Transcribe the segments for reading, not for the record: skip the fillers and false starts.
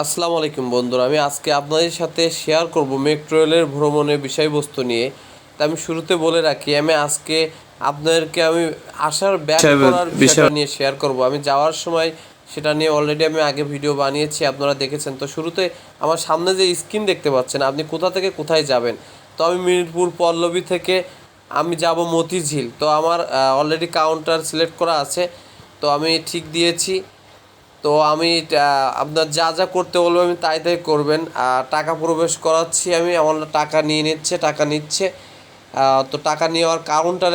আসসালামু আলাইকুম বন্ধুরা, আমি আজকে আপনাদের সাথে শেয়ার করব মেট্রো রেলের ভ্রমণের বিষয়বস্তু নিয়ে। তা আমি শুরুতে বলে রাখি, আমি আজকে আপনাদেরকে আসার ব্যাক করার বিষয়টা নিয়ে শেয়ার করব। আমি যাওয়ার সময় সেটা নিয়ে অলরেডি আমি আগে ভিডিও বানিয়েছি, আপনারা দেখেছেন। তো শুরুতে আমার সামনে যে স্ক্রিন দেখতে পাচ্ছেন, আপনি কোথা থেকে কোথায় যাবেন। তো আমি মিরপুর পল্লবী থেকে আমি যাব মতিঝিল। তো আমার অলরেডি কাউন্টার সিলেক্ট করা আছে, তো আমি ঠিক দিয়েছি। তো আমি আপনার যা যা করতে বলবো আমি তাই তাই করবেন। টাকা প্রবেশ করাচ্ছি, আমি আমার টাকা নিচ্ছে। তো টাকা নেওয়ার কাউন্টার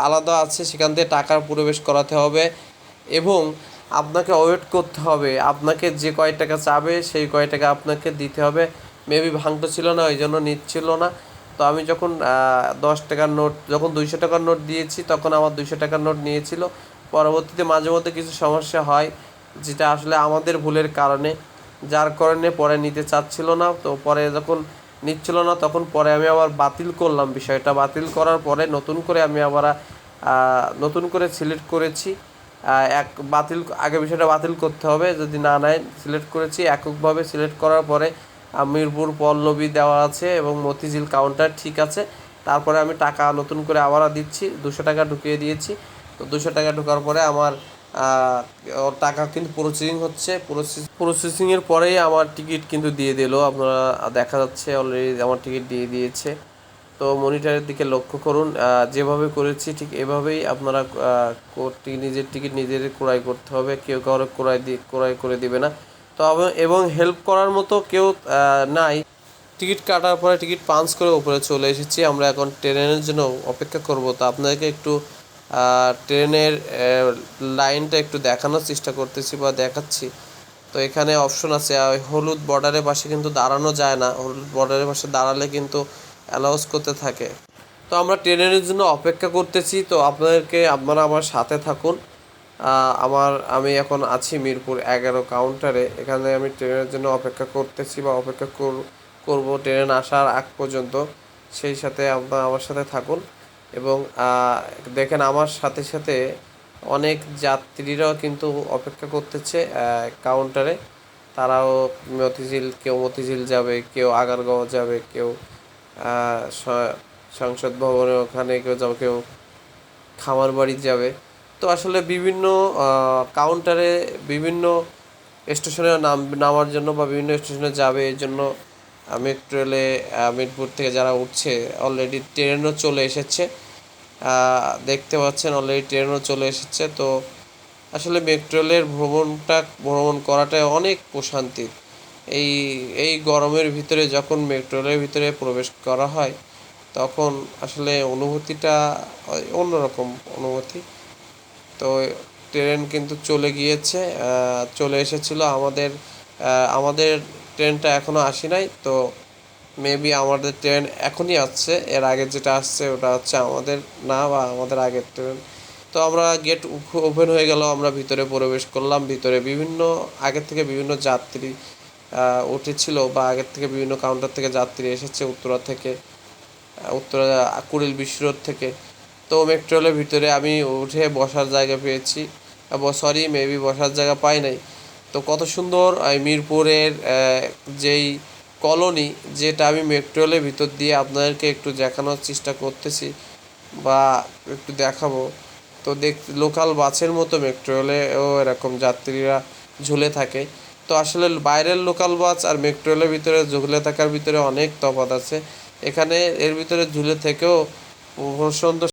আলাদা আছে, সেখান থেকে টাকা প্রবেশ করাতে হবে এবং আপনাকে ওয়েট করতে হবে। আপনাকে যে কয় টাকা চাবে সেই কয় টাকা আপনাকে দিতে হবে। মেবি ভাঙটো ছিল না, ওই জন্য নিচ্ছিল না। তো আমি যখন 10 টাকার নোট, যখন 200 টাকার নোট দিয়েছি, তখন আমার 200 টাকার নোট নিয়েছিল। পরবর্তীতে মাঝে মধ্যে কিছু সমস্যা হয়, যেটা আসলে আমাদের ভুলের কারণে, যার কারণে পরে নিতে চাচ্ছিল না। তো পরে যখন নিচ্ছিল না, তখন পরে আমি আবার বাতিল করলাম। বিষয়টা বাতিল করার পরে নতুন করে আমি আবার নতুন করে সিলেক্ট করেছি। বাতিল আগে বিষয়টা বাতিল করতে হবে, যদি না নেয়। সিলেক্ট করেছি এককভাবে। সিলেক্ট করার পরে মিরপুর পল্লবী দেওয়া আছে এবং মতিঝিল কাউন্টার ঠিক আছে। তারপরে আমি টাকা নতুন করে আবার দিচ্ছি, 200 টাকা ঢুকিয়ে দিয়েছি। তো 200 টাকা ঢোকার পরে আমার ওর টাকা কিন্তু প্রসেসিং হচ্ছে। প্রসেসিংয়ের পরেই আমার টিকিট কিন্তু দিয়ে দিল। আপনারা দেখা যাচ্ছে অলরেডি আমার টিকিট দিয়ে দিয়েছে। তো মনিটরের দিকে লক্ষ্য করুন, যেভাবে করেছি ঠিক এভাবেই আপনারা নিজের টিকিট নিজের ক্রয় করতে হবে। কেউ কারো ক্রয় করে দিবে না। তো এবং হেল্প করার মতো কেউ নাই। টিকিট কাটার পরে টিকিট পাঞ্চ করে উপরে চলে এসেছি। আমরা এখন ট্রেনের জন্য অপেক্ষা করব। তো আপনাদেরকে একটু ট্রেনের লাইনটা একটু দেখানোর চেষ্টা করতেছি বা দেখাচ্ছি। তো এখানে অপশন আছে, হলুদ বর্ডারের পাশে কিন্তু দাঁড়ানো যায় না। হলুদ বর্ডারের পাশে দাঁড়ালে কিন্তু অ্যালাউন্স করতে থাকে। তো আমরা ট্রেনের জন্য অপেক্ষা করতেছি। তো আপনারা আমার সাথে থাকুন। আমি এখন আছি মিরপুর 11 কাউন্টারে। এখানে আমি ট্রেনের জন্য অপেক্ষা করতেছি বা অপেক্ষা করব ট্রেন আসার আগ পর্যন্ত। সেই সাথে আপনারা আমার সাথে থাকুন এবং দেখেন আমার সাথে সাথে অনেক যাত্রীরাও কিন্তু অপেক্ষা করতেছে কাউন্টারে। তারাও কেউ মতিঝিল যাবে, কেউ আগারগাঁও যাবে, কেউ সংসদ ভবনের ওখানে কেউ যাবে, কেউ খামারবাড়ি যাবে। তো আসলে বিভিন্ন কাউন্টারে বিভিন্ন স্টেশনে নামার জন্য বা বিভিন্ন স্টেশনে যাবে, এর জন্য মেট্রো রেলে মিরপুর থেকে যারা উঠছে, অলরেডি ট্রেনও চলে এসেছে। দেখতে পাচ্ছেন অলরেডি ট্রেনও চলে এসেছে। তো আসলে মেট্রো রেলের ভ্রমণ করাটা অনেক প্রশান্তির। এই এই গরমের ভিতরে যখন মেট্রো রেলের ভিতরে প্রবেশ করা হয়, তখন আসলে অনুভূতিটা অন্যরকম অনুভূতি। তো ট্রেন কিন্তু চলে গিয়েছে, চলে এসেছিলো আমাদের ট্রেনটা এখনও আসে নাই। তো মেবি আমাদের ট্রেন এখনই আসছে। এর আগে যেটা আসছে ওটা হচ্ছে আমাদের না, বা আমাদের আগের ট্রেন। তো আমরা গেট ওপেন হয়ে গেল, আমরা ভিতরে প্রবেশ করলাম। ভিতরে আগের থেকে বিভিন্ন যাত্রী উঠেছিল, বা আগের থেকে বিভিন্ন কাউন্টার থেকে যাত্রী এসেছে, উত্তরা কুড়িল বিশ্ব রোড থেকে। তো মেট্রো রেলের ভিতরে আমি উঠে বসার জায়গা পেয়েছি, মেবি বসার জায়গা পাই নাই। তো কত সুন্দর মিরপুরের যেই কলোনি, যেটা আমি মেট্রো রেলের ভিতর দিয়ে আপনাদেরকে একটু দেখানোর চেষ্টা করতেছি বা একটু দেখাবো। তো লোকাল বাসের মতো মেট্রো রেলেও এরকম যাত্রীরা ঝুলে থাকে। তো আসলে বাইরের লোকাল বাস আর মেট্রো রেলের ভিতরে ঝুলে থাকার ভিতরে অনেক তফাৎ আছে। এখানে এর ভিতরে ঝুলে থেকেও সুন্দর